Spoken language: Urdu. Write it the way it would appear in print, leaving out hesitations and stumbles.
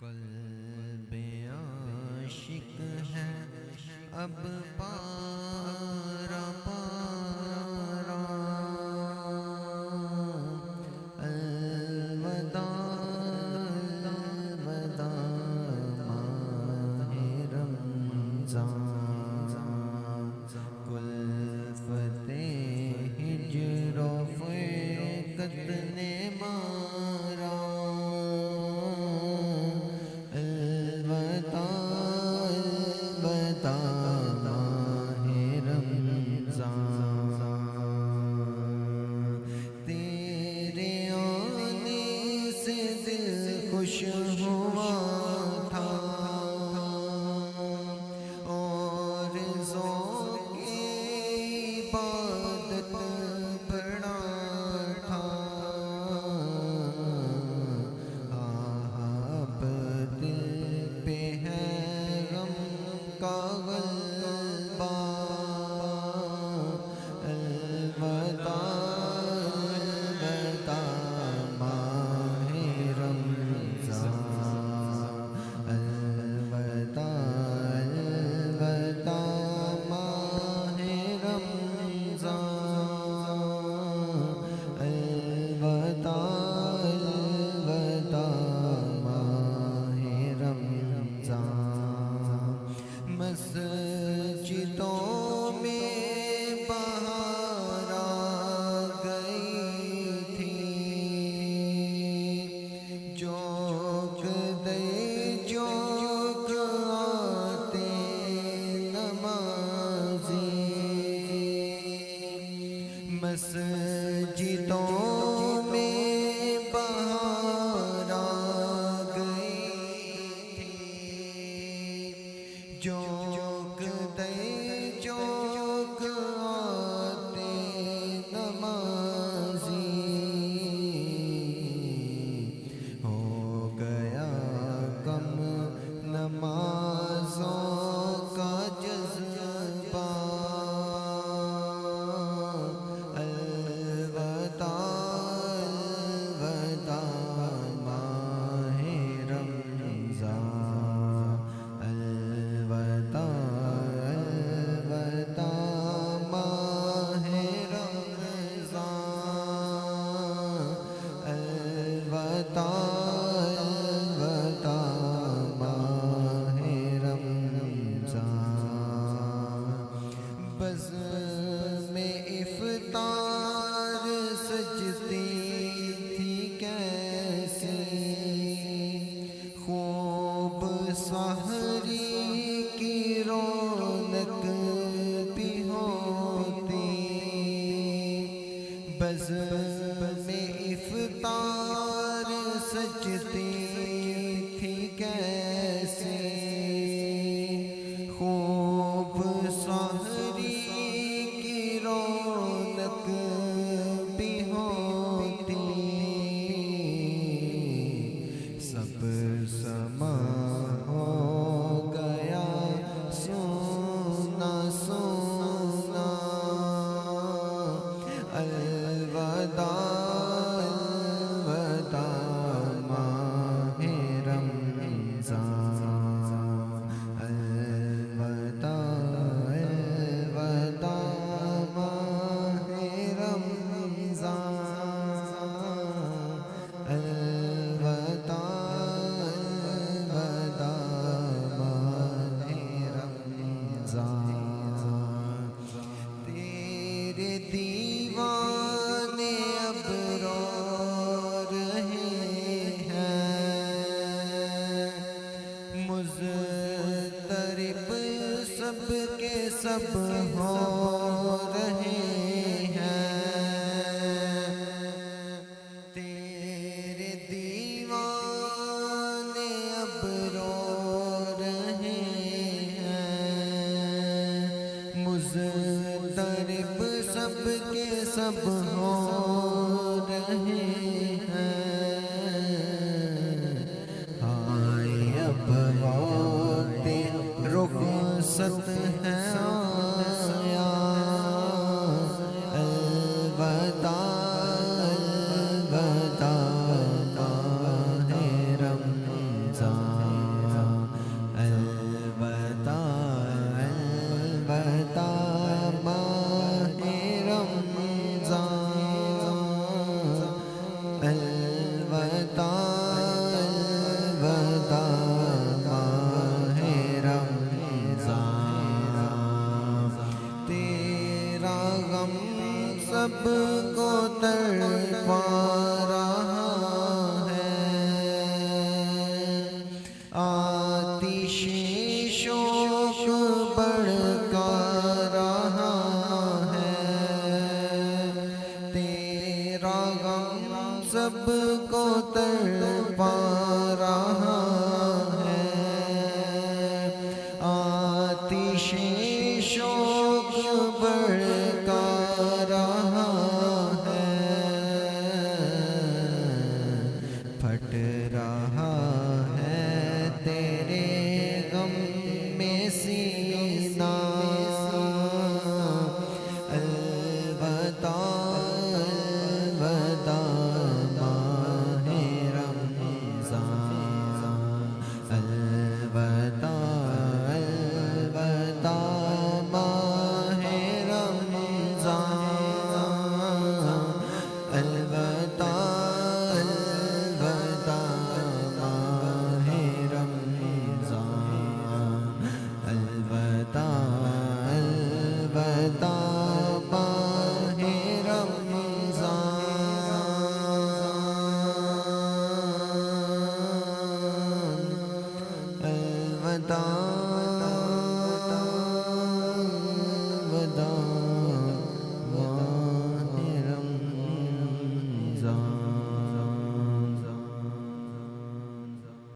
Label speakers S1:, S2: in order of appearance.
S1: قلب عاشق ہے اب پارا پارا، الوداع الوداع ماہ رمضان، کلفت ہجر و فرقت نے مارا، خوش ہوا تھا اور ذوق عبادت بڑا تھا، اب دل پہ ہے غم کا غلبہ، الوداع مسجدوں میں بہار آ گئی تھی، جوگ دے جوگ آتے نمازی، مسجدوں میں بہار آ گئی تھی، جوگ دے جوگ آتے نمازی، ہو گیا کم نمازوں کا جذبہ، الوداع الوداع ماہ رمضان، الوداع الوداع ماہ رمضان، الوداع الوداع ماہ رمضان، بزم افطار سجتی تھی کیسی، خوب سحری کی رونق بھی ہوتی، بزم افطار سجتی تھی کیسی، خوب سحری کی رونق بھی ہوتی، سب سما ہو گیا سونا سونا، الوداع الوداع ماہ رمضان، الوداع الوداع ماہ رمضان، الوداع الوداع ماہ رمضان، تیرے دیوانے اب رو رہے ہیں، مضطرب سب کے سب ہو رہے ہیں، تیرے دیوانے اب رو رہے ہیں، مضطرب سب کے سب ہو رہے ہیں، آئے اب وقت رخصت ہے آیا، الوداع الوداع ماہ رمضان، وداع